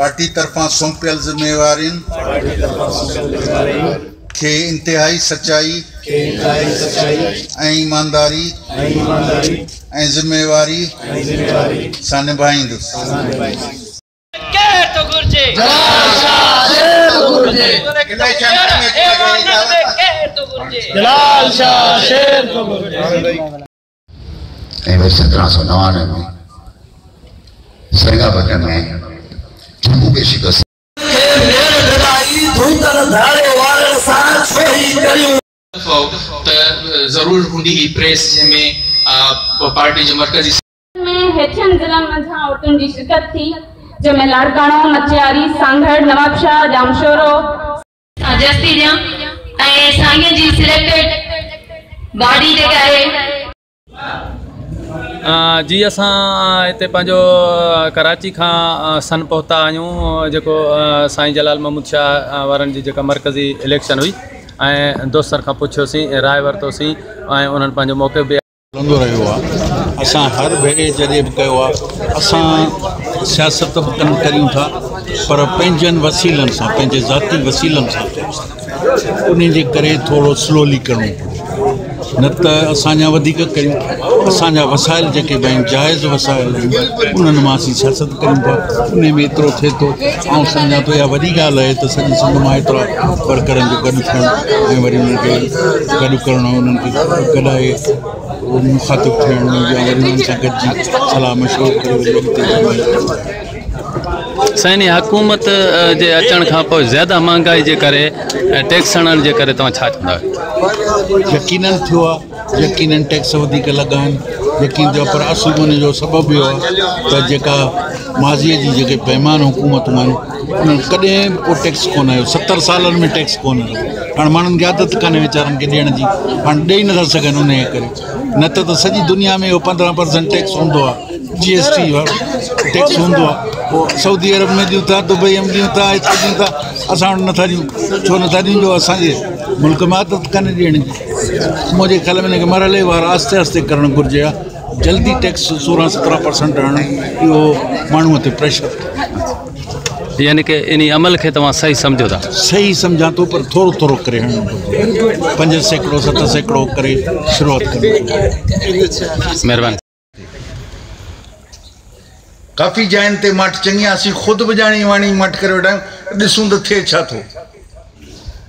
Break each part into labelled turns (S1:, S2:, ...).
S1: Party तरफां सौंपियल ज़िम्मेवारियुनि खे इंतिहाई सच्चाई ऐं ईमानदारी ऐं ज़िम्मेवारी सां निभाईंदुसि।
S2: ऐं वरी 1799 में सेंगापटन में जम्मू के शिकस्त
S3: जरूर हूंदी ही प्रेस में पार्टी जो मरकजी
S4: में हेठियन जिला मंझां औरतुनि जी शिरकत थी, जंहिंमें लाड़काणो, मचियारी, सांगड़, नवाबशाह, जामशोरो जस्ती ॼां ऐं साईं जी सिलेक्टेड बॉडी जेका आहे
S5: जी असां हिते पंहिंजो कराची खां सन पहुता आहियूं जेको साईं जलाल महमूद शाह वारनि जी जेका मरकज़ी इलेक्शन हुई ऐं दोस्तनि खां पुछियोसीं राय वरितोसीं ऐं उन्हनि पंहिंजो मौक़ो बि
S1: हलंदो रहियो आहे। असां हर भेरे जॾहिं बि कयो आहे असां सियासत बि करियूं था पर पंहिंजनि वसीलनि सां पंहिंजे ज़ाती वसीलनि सां उन जे करे थोरो स्लोली करिणो न त असांजा वधीक करियूं असांजा वसाइल जेके बि आहिनि जाइज़ वसाइल आहिनि उन्हनि मां असीं सियासत करियूं था। उन में एतिरो थिए थो ऐं सम्झां थो इहा वॾी ॻाल्हि आहे त सॼी सिंध मां एतिरा वर्करनि जो गॾु थियणु ऐं वरी उन्हनि खे गॾु करणु उन्हनि खे गॾाए मुखातिब थियणु या वरी उन्हनि सां गॾिजी सलाह मशवरो करे
S5: साईं हुकूमत जे अचण खां पोइ ज़्यादा महांगाई जे करे टैक्स हणण जे करे तव्हां छा चवंदा आहियो?
S1: यकीनन थियो आहे, यकीनन टैक्स वधीक लॻा आहिनि, यकीन थियो पर असुल उन जो सबबु इहो आहे त जेका माज़ीअ जी जेके बेईमान हुकूमतूं आहिनि उन्हनि कॾहिं को टैक्स कोन आयो। 70 सालनि में टैक्स कोन आयो। हाणे माण्हुनि खे आदत कान्हे वीचारनि खे ॾियण जी, हाणे ॾेई नथा सघनि उन जे करे। न त सॼी दुनिया में इहो 15% टैक्स हूंदो आहे, GST टैक्स हूंदो आहे। पोइ सऊदी अरब में ॾियूं था, दुबई में ॾियूं था, हिते ॾियूं था, असां वटि नथा ॾियूं। छो नथा ॾियूं? जो असांजे मुल्क में आदत कान्हे ॾियण जी। मुंहिंजे ख़्याल में हिनखे मरहले वार आस्ते आस्ते करणु घुरिजे आहे। जल्दी टैक्स 16-17% आणणु इहो माण्हूअ ते प्रेशर।
S5: यानी कि इन अमल खे तव्हां सही सम्झो था?
S1: सही सम्झां थो पर थोरो थोरो करे हणणु घुरिजे। 5% 7% करे शुरूआत करणु घुरिजे।
S5: महिरबानी।
S1: काफ़ी जाइनि ते मट चङी असीं ख़ुदि बि ॼाणी वाणी मट करे वेठा आहियूं, ॾिसूं त थिए छा थो।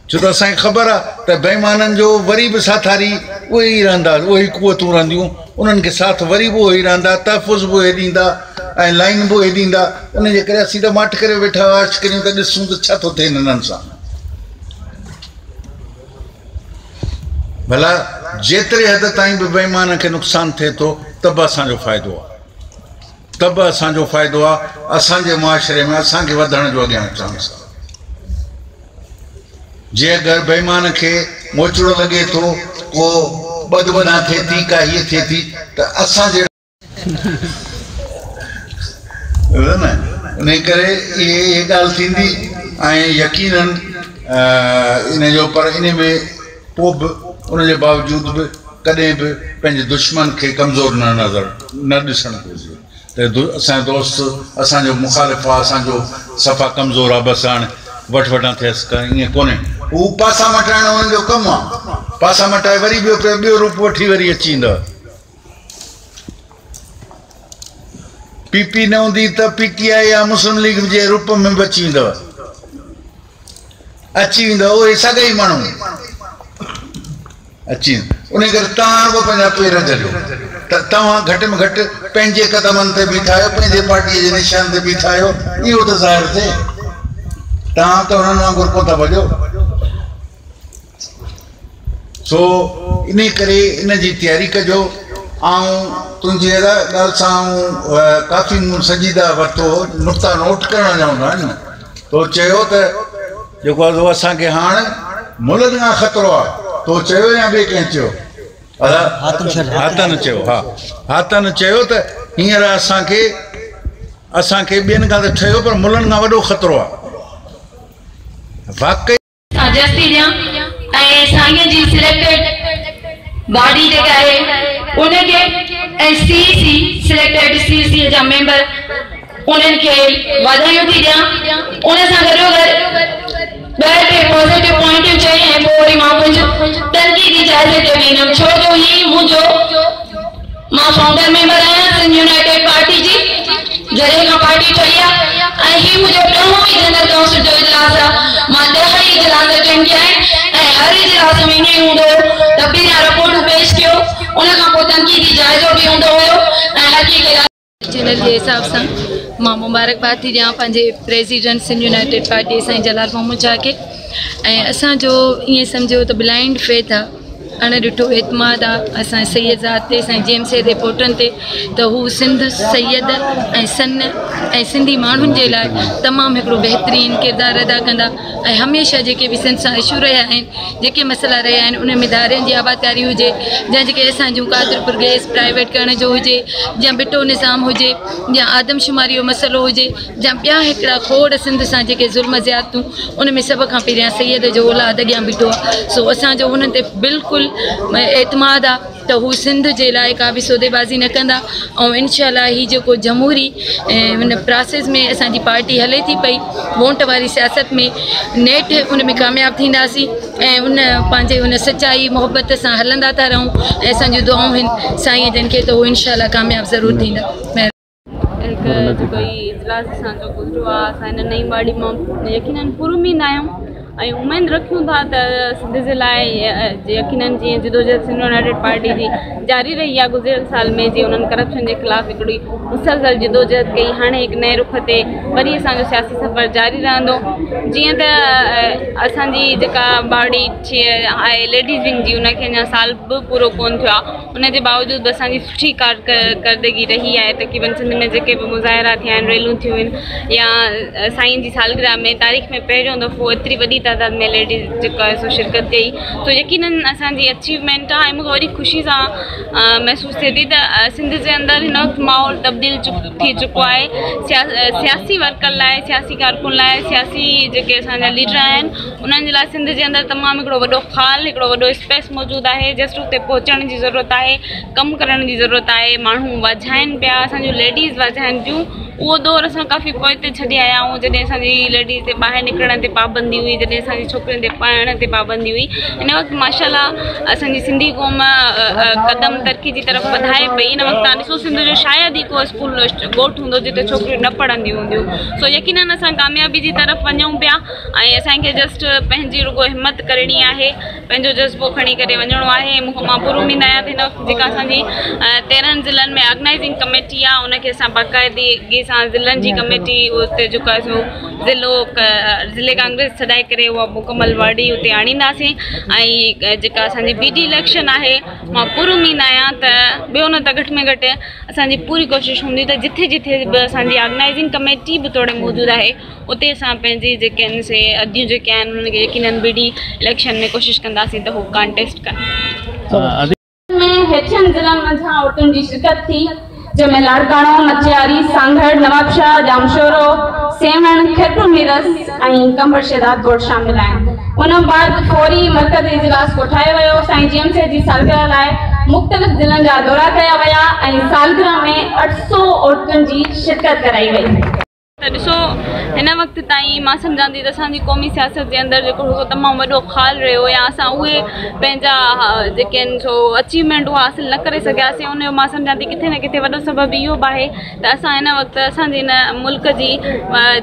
S1: छो त असांखे ख़बर आहे त बेईमाननि जो वरी बि साथारी उहे ई रहंदा, उहे ई कुवतूं रहंदियूं, उन्हनि खे साथ वरी बि उहे ई रहंदा, तहफ़ुज़ बि उहे ॾींदा ऐं लाइन बि उहे ॾींदा। उन जे करे असीं त मट करे वेठा वाश करियूं त ॾिसूं त छा थो थिए हिननि सां। भला जेतिरे हद ताईं बि बेईमान खे नुक़सानु थिए थो त बि असांजो फ़ाइदो आहे, त बि असांजो फ़ाइदो आहे असांजे मुआशिरे में असांखे वधण जो अॻियां अचण सां। जे अगरि बेईमान खे मोचड़ो लॻे थो, को ॿधबना थिए थी, का हीअ थिए थी त असांजे न इन करे इहे ॻाल्हि थींदी ऐं यकीनन इन जो पर इन में पोइ बि उनजे बावजूदि बि कॾहिं बि पंहिंजे दुश्मन खे कमज़ोर न ॾिसणु घुरिजे। त असांजो दोस्त असांजो मुखालिफ़ आहे, असांजो सफ़ा कमज़ोर आहे, बसि हाणे वठि थियसि ईअं कोन्हे। हू पासा मटाइण उन्हनि जो कमु आहे, पासा मटाए वरी ॿियो रूप वठी वरी अची ईंदव। PP न हूंदी त PTI या मुस्लिम लीग जे रूप में बि अची वेंदव, उहे सॻई माण्हू अची उन करे तव्हां बि पंहिंजा पेर झलियो त तव्हां घटि में घटि पंहिंजे क़दमनि ते बीठा आहियो, पंहिंजे पार्टीअ जे निशान ते बीठा आहियो, इहो त ज़ाहिर थिए। तव्हां त हुननि वांगुरु कोन था भॼो। सो इन करे इन जी तयारी कजो। ऐं तुंहिंजी ॻाल्हि सां काफ़ी संजीदा वरितो, नुक़्ता नोट करणु चाहींदा आहिनि। तो चयो त जेको आहे असांखे हाणे मुल्क खां ख़तरो आहे, तो चयो या ॿिए कंहिं चयो? हातन चयो। हा, हातन चयो त हींअर असांखे ॿियनि खां त ठहियो पर मुल्कनि खां वॾो ख़तरो आहे। वाकई
S4: साईं जी सिलेक्टेड बॉडी जेका आहे उनखे CC सिलेक्टेड CC जा मेंबर उन्हनि खे वाधायूं थी ॾियां। उन सां गॾोगॾु ॿ टे पॉज़िटिव पॉइंटियूं चई ऐं पोइ वरी मां कुझु तनक़ीदी जाइज़े ते वेंदमि, छो जो ही मुंहिंजो मां फाउंडर मेंबर आहियां सिंध यूनाइटेड पार्टी जी, जॾहिं खां पार्टी ठही आहे ऐं ही मुंहिंजो ॾहों ई जनरल काउंसिल जो इजलास आहे। मां 10 ई इजलास अटेंड कया आहिनि ऐं हर इजलास में ईअं हूंदो त पहिरियां रिपोर्टूं पेश कयो, उन खां पोइ तनक़ीदी जाइज़ो बि हूंदो हुयो ऐं हक़ीक़त
S6: चैनल के हिसाब से मां मुबारकबाद थी ॾियां पंहिंजे प्रेसिडेंट सिंध यूनाइटेड पार्टी साईं जलाल मोहम्मद शाह खे। ऐं असांजो ईअं सम्झो त ब्लाइंड फेथ आहे, अणॾिठो एतमाद आहे असांजे सैयद ज़ात ते, साईं जेम्स जे पोटनि ते, त हू सिंध सैयद ऐं सन ऐं सिंधी माण्हुनि जे लाइ तमामु हिकिड़ो बहितरीनु किरदारु अदा कंदा ऐं हमेशह जेके बि सिंध सां इशू रहिया आहिनि, जेके मसइला रहिया आहिनि, उन में धारियुनि जी आबादकारी हुजे, या जेके असां जूं कादरपुर गैस प्राइवेट करण जो हुजे, या बिटो निज़ाम हुजे, या आदमशुमारी जो मसइलो हुजे, या ॿिया हिकिड़ा खोड़ सिंध सां जेके ज़ुल्म ज़्यादतूं, उन में सभ खां पहिरियां सैयद जो औलाद अॻियां बीठो आहे। सो असांजो हुननि ते बिल्कुलु एतमाद आहे त हू सिंध जे लाइ का बि सौदेबाज़ी न कंदा ऐं इनशाअल्लाह ही जेको जमहूरी हुन प्रोसेस में असांजी पार्टी हले थी पई, वोट वारी सियासत में नेठ उन में कामयाबु थींदासीं ऐं उन पंहिंजे हुन सचाई मोहबत सां हलंदा था रहूं ऐं असांजूं दुआऊं आहिनि साईं जन खे, त उहो इनशाअल्लाह कामयाबु ज़रूरु थींदा।
S4: जेको ई इजलास असांजो गुज़रियो आहे, असां हिन नई बाड़ी मां यकीनन पुरुमीद आहियूं ऐं उमेद रखूं था त सिंध जे लाइ यकीनन जीअं जिदोजहद सिंध यूनाइटेड पार्टी जी जारी रही आहे गुज़िरियल साल में, जीअं उन्हनि करप्शन जे ख़िलाफ़ु हिकिड़ी मुसलसल जिदोजहद कई, हाणे हिकु नए रुख ते वरी असांजो सियासी सफ़र जारी रहंदो। जीअं त असांजी जेका बाड़ी आहे लेडीज़ विंग जी, उनखे अञा साल बि पूरो कोन थियो आहे, उनजे बावजूदि असांजी सुठी कारकर्दगी रही आहे। तक़रीबन सिंध में जेके बि मुज़ाहिरा थिया आहिनि, रैलियूं थियूं आहिनि, या साईं जी सालगिरह में तारीख़ में पहिरियों दफ़ो एतिरी वॾी तादाद में लेडीज़ जेको आहे सो शिरकत कई, तो यकीनन असांजी अचीवमेंट आहे। ऐं मूंखे वरी ख़ुशी सां महसूसु थिए थी त सिंध जे अंदरि हिन वक़्तु माहौल तब्दील थी चुको आहे। सियासी वर्कर लाइ, सियासी कारकुन लाइ, सियासी जेके असांजा लीडर आहिनि, उन्हनि जे लाइ सिंध जे अंदरि तमामु हिकिड़ो वॾो ख़ाल, हिकिड़ो वॾो स्पेस मौजूदु आहे। जस्ट उते पहुचण जी ज़रूरत आहे, कमु करण जी ज़रूरत आहे, माण्हू वाझाइनि पिया, असांजूं लेडीज़ वाझाइनि थियूं। उहो दौर असां काफ़ी पोइ ते छॾे आया आहियूं, जॾहिं असांजी लेडीज़ ते ॿाहिरि निकिरण ते पाबंदी हुई, जॾहिं असांजी छोकिरियुनि ते पाइण ते पाबंदी हुई। हिन वक़्तु माशाअल्लाह असांजी सिंधी क़ौम क़दम तरक़ी जी तरफ़ वधाए पई। हिन वक़्तु तव्हां ॾिसो सिंध जो शायदि ई को स्कूल ॻोठ हूंदो जिते छोकिरियूं न पढ़ंदियूं हूंदियूं। सो यकीनन असां कामयाबी जी तरफ़ वञूं पिया ऐं असांखे जस्ट पंहिंजी रुगो हिमत करणी आहे, पंहिंजो जज़्बो खणी करे वञिणो आहे। मां पूरो उमीद आहियां त हिन वक़्तु जेका असांजी 13 ज़िलनि में ऑर्गेनाइज़िंग कमेटी आहे, उनखे असां बाक़ाइदगी सां ज़िलनि जी कमेटी उते जेको आहे सो ज़िले कांग्रेस छॾाए करे उहा मुकमल वाड़ी उते आणींदासीं। ऐं जेका असांजी BD इलेक्शन आहे, मां पूरो उमीद आहियां त ॿियो न त घटि में घटि असांजी पूरी कोशिशि हूंदी त जिथे जिथे बि असांजी ऑर्गेनाइज़िंग कमेटी बि तोड़े मौजूदु आहे, उते असां पंहिंजी जेके आहिनि से अदियूं जेके आहिनि उन्हनि खे यकीनन BD इलेक्शन में कोशिशि कंदासीं त हू कॉन्टेस्ट कनि।
S7: हेठियनि ज़िलनि मंझां औरतुनि जी शिरकत थी, जंहिंमें लाड़काणो, मचियारी, सांगड़, नवाबशाह, जामशोरो, सेवण, खेत्र मीरस ऐं कंबर शेदात ॻोठ शामिल आहिनि। उन बैदि फौरी मरकज़ी इजलास कोठायो वियो। साईं जेम्स जी सालगिरह लाइ मुख़्तलिफ़ ज़िलनि जा दौरा कया विया ऐं सालगिरह में 800 औरतुनि जी शिरकत कराई वई।
S4: ॾिसो हिन वक़्तु ताईं मां सम्झां थी त असांजी क़ौमी सियासत जे अंदरि जेको तमामु वॾो ख़ाल रहियो, या असां उहे पंहिंजा जेके आहिनि सो अचीवमेंट उहा हासिलु न करे सघियासीं। उनजो मां सम्झां थी किथे न किथे वॾो सबबु इहो बि आहे त असां हिन वक़्तु असांजे हिन मुल्क जी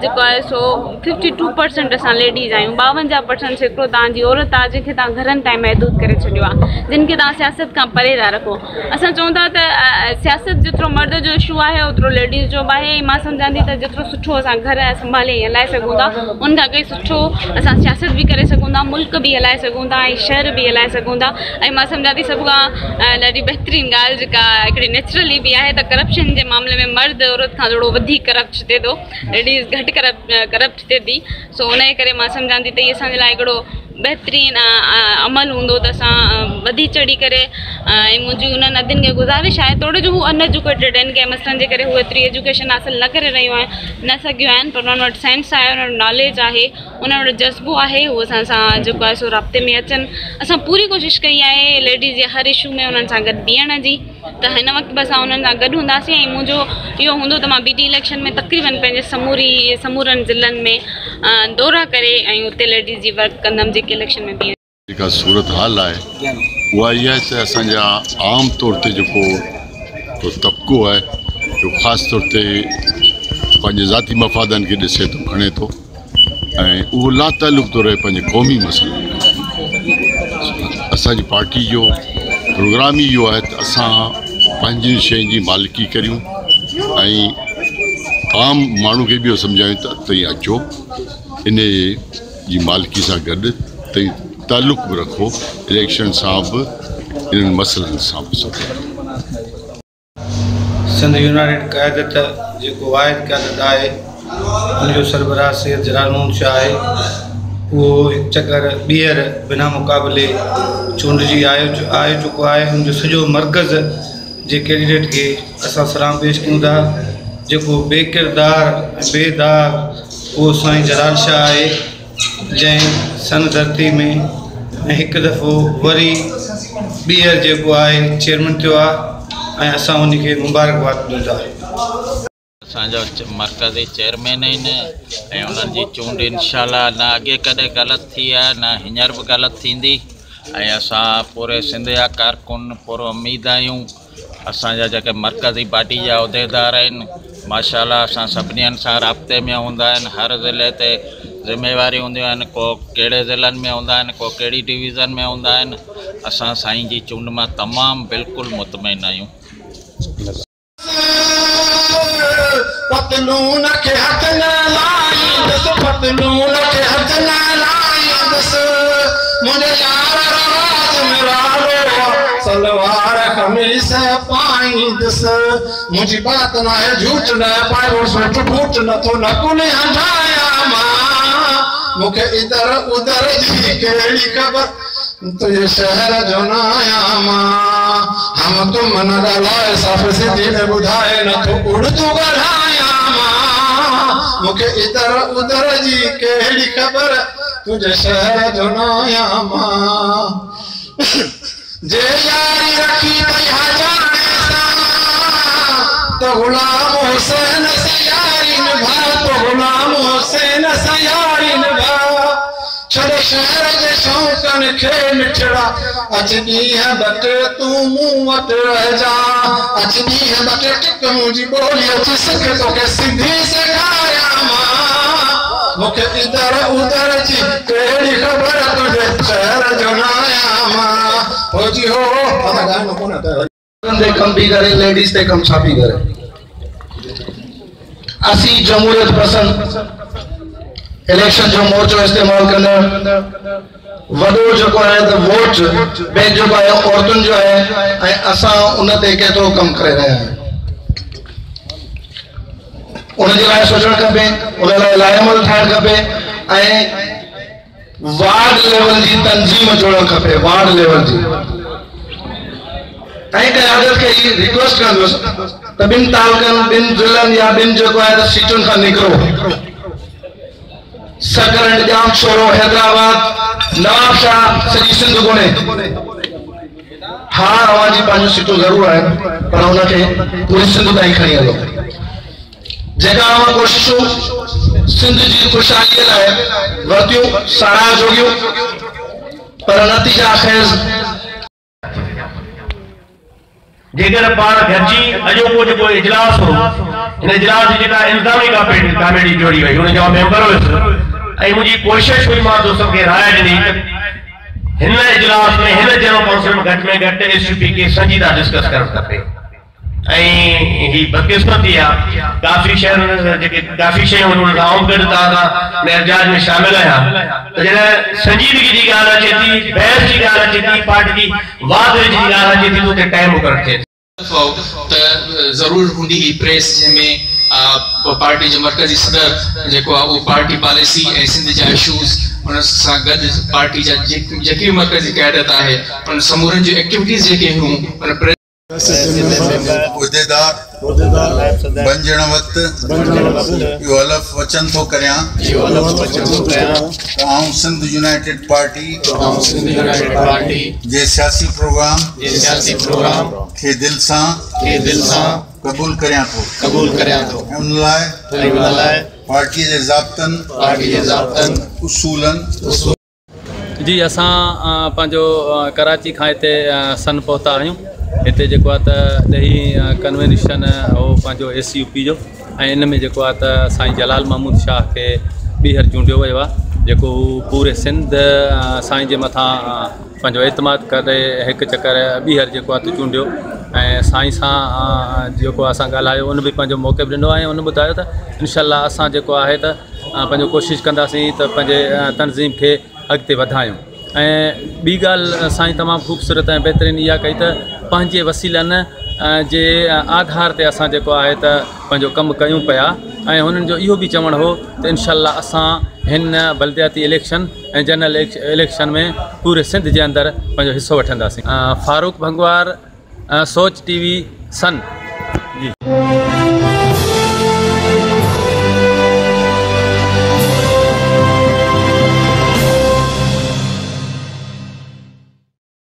S4: जेको आहे सो 52% असां लेडीज़ आहियूं, 52% हिकिड़ो तव्हांजी औरत आहे जंहिंखे तव्हां घरनि ताईं महदूद करे छॾियो आहे, जिन खे तव्हां सियासत खां परे था रखो। असां चऊं था त सियासत जेतिरो मर्द जो इशू आहे ओतिरो लेडीज़ जो बि आहे। मां सम्झां थी त जेतिरो सुठो असां घर संभाले हलाए सघूं था, उन खां कई सुठो असां सियासत बि करे सघूं था, मुल्क बि हलाए सघूं था ऐं शहर बि हलाए सघूं था। ऐं मां सम्झां थी सभु खां ॾाढी बहितरीनु ॻाल्हि जेका हिकिड़ी नेचुरली बि आहे त करप्शन जे मामले में मर्द औरत खां थोरो वधीक करप्ट थिए थो, लेडीज़ घटि करप्ट थिए थी। सो उनजे करे मां सम्झां थी त इहे असांजे लाइ हिकिड़ो बहितरीनु अमल हूंदो त असां वधी चढ़ी करे ऐं मुंहिंजी उन्हनि अदियुनि खे गुज़ारिश आहे थोरो जो हू अनएजुकेटेड आहिनि, कंहिं मसइलनि जे करे हू एतिरी एजुकेशन हासिलु न करे रहियूं आहिनि, न सघियूं आहिनि, पर उन्हनि वटि साइंस आहे, उन्हनि वटि नॉलेज आहे, उन्हनि वटि जज़्बो आहे, उहो असां सां जेको आहे सो राब्ते में अचनि। असां पूरी कोशिशि कई आहे लेडीज़ जे हर इशू में उन्हनि सां गॾु बीहण जी। त हिन वक़्तु बि असां उन्हनि सां गॾु हूंदासीं ऐं मुंहिंजो इहो हूंदो त मां BT इलेक्शन में तक़रीबन पंहिंजे समूरनि ज़िलनि में दौरा करे ऐं उते लेडीज़ जी वर्क कंदमि जेके इलेक्शन में बीहनि।
S8: जेका सूरत हाल आहे उहा इहा आहे त असांजा आम तौर ते जेको तबिको आहे जो ख़ासि तौर ते पंहिंजे ज़ाती मफ़ादनि खे ॾिसे थो खणे थो ऐं उहो लातालुक थो रहे पंहिंजे क़ौमी मसइलनि में। असांजी पार्टी जो प्रोग्राम ई इहो आहे त असां पंहिंजी शयुनि जी मालिकी करियूं ऐं आम माण्हू खे बि इहो सम्झायूं त तव्हां अचो इन जी मालिकी सां गॾु तव्हां तालुक बि रखो इलेक्शन सां बि इन्हनि मसइलनि सां बि।
S9: सिंध यूनाइटेड क़यादत जेको वाहिद क़यादत आहे उनजो सरबराह सैयद जलाल मोहम्मद शाह आहे। उहो हिकु चकर ॿीहर बिना मुक़ाबले चूंडिजी आयो चुको आहे। उनजो सॼो मर्कज़ जे कैंडिडेट खे असां सलाम पेश कयूं था। जेको बेकिरदार बेदाग उहो साईं जलाल शाह आहे जंहिं सन धरती में हिकु दफ़ो वरी ॿीहर जेको आहे चेयरमैन थियो आहे ऐं असां उनखे मुबारकबाद ॾियूं था।
S10: असांजा मरकज़ी चेयरमैन आहिनि ऐं उन्हनि जी चूंड इंशाअल्लाह न अॻे कॾहिं ग़लति थी आहे न हींअर बि ग़लति थींदी ऐं असां पूरे सिंध जा कारकुन पूरो उमेद आहियूं। असांजा जेके मरकज़ी पार्टी जा उहिदेदार आहिनि माशाअल्लाह असां सभिनी सां राब्ते में हूंदा आहिनि। हर ज़िले ते ज़िम्मेवारी हूंदियूं आहिनि, को कहिड़े ज़िलनि में हूंदा आहिनि, को कहिड़ी डिवीज़न में हूंदा आहिनि। असां साईं जी चूंड मां तमामु बिल्कुलु मुतमइन आहियूं।
S11: पतलून के हथ न लाईंदस, पतलून के हथ न लाईंदस, मुझे यार राज मिरारो सलवार कमीज पाईंदस। मुझी बात ना है झूठ न पायो सोच फूट न तो न कुने हंडाया मां। मुखे इधर उधर जी केड़ी खबर तुझे शहर जो न आया मां। हम तुम न ॻाल्हाए साफ़ सिंधी में ॿुधाए न तो उर्दू ॻाल्हाया मां। मुखे इधर उधर जी केड़ी खबर तुझे शहर जो न आया मां। जे यारी रखी तया जाने सां तो गुलाम हुसैन से यारी निभा, तो गुलाम हुसैन से यारी निभा। छड़े शहर जे शौकन खे मिठड़ा अचनी है बटे तू मुंह वट रह जा। अचनी है बटे टिक मुंहिंजी ॿोली अची सके तो के सिंधी सेखारिया मां। मुखे इधर उधर जी कहिड़ी ख़बर तुझे शहर जो न आया मां। हो जी हो असां गानो कोन ते कम भी करे लेडीज ते कम छापी करे। असी जमहूरियत पसंद इलेक्शन जो मोर्चो इस्तेमाल कंदा वॾो जेको आहे त वोट बैंक जेको आहे औरतुनि जो आहे ऐं असां उन ते केतिरो कमु करे रहिया आहियूं। उनजे लाइ सोचणु खपे, उन लाइ लाइमल ठाहिणु खपे ऐं वार्ड लेवल जी तंज़ीम जोड़णु खपे। वार्ड लेवल जी ऐं क़यादत खे ई रिक्वेस्ट कंदुसि त ॿिनि तालुकनि ॿिनि ज़िलनि या ॿिनि जेको आहे त सीटुनि खां निकिरो। सकरंड जाम छोरो हैदराबाद नवाबशाह सॼी सिंध घुमे। हाँ अवां जी पंहिंजूं सीटूं ज़रूर आहिनि पर उनखे पूरी सिंध ताईं खणी हलो। जेका अवां कोशिशूं सिंध जी ख़ुशहालीअ लाइ वरितियूं साराह जोगियूं पर नतीजा खेज़।
S12: जेकर पाण गॾिजी अॼोको जेको इजलास हो इन इजलास जी जेका इंतज़ामी कमेटी जोड़ी वई उन जो मेंबर हुयुसि ऐं मुंहिंजी कोशिश हुई मां दोस्तनि खे राय ॾिनी त हिन इजलास में हिन जनरल काउंसिल में घटि SUP खे संजीदा डिस्कस करणु खपे। ऐं ही बदकिस्मती आहे काफ़ी शहर जेके काफ़ी शयूं उन्हनि सां आऊं गॾु तव्हां में एहजाज में शामिल आहियां त जॾहिं संजीदगी जी ॻाल्हि अचे थी, बहस जी ॻाल्हि अचे थी, पार्टी जी वाद जी ॻाल्हि अचे थी त उते टाइम मुक़ररु थिए थी।
S3: त ज़रूर हूंदी ही प्रेस जंहिंमें पार्टी जो मरकज़ी सदर जेको आहे उहो पार्टी पॉलिसी ऐं सिंध जा इशूज़ उन सां गॾु पार्टी जा जेकी मरकज़ी क़यादत आहे उन समूरनि जूं एक्टिविटीज़ जेके हुयूं उन
S1: उहिदेदार बणजण वक़्तु इहो हलफ़ वचन थो करियां त आउं सिंध यूनाइटेड पार्टी जे सियासी प्रोग्राम खे दिलि सां क़बूल करियां थो ऐं उन लाइ पार्टीअ जे ज़ाब्तनि उसूलनि
S5: जी असां पंहिंजो कराची खां हिते सन पहुता आहियूं। हिते जेको आहे त ॾही कन्वेंशन हो पंहिंजो SUP जो ऐं इन में जेको आहे त साईं जलाल महमूद शाह खे ॿीहर चूंडियो वियो आहे, जेको हू पूरे सिंध साईं जे मथां पंहिंजो एतमाद करे हिकु चकर ॿीहर जेको आहे त चूंडियो ऐं साईं सां जेको असां ॻाल्हायो उन बि पंहिंजो मौक़िफ़ ॾिनो ऐं उन ॿुधायो त इनशाला असां जेको आहे त पंहिंजो कोशिशि कंदासीं त पंहिंजे तनज़ीम खे अॻिते वधायूं। ऐं ॿी ॻाल्हि साईं तमामु ख़ूबसूरत ऐं बहितरीनु इहा कई त पंहिंजे वसीलनि जे आधार ते असां जेको आहे त पंहिंजो कमु कयूं पिया ऐं हुननि जो इहो बि चवणु हो त इनशाला असां हिन बल्दियाती इलेक्शन ऐं जनरल इलेक्शन में पूरे सिंध जे अंदरि पंहिंजो हिसो वठंदासीं। फारूक भंगवार, सोच TV सन जी।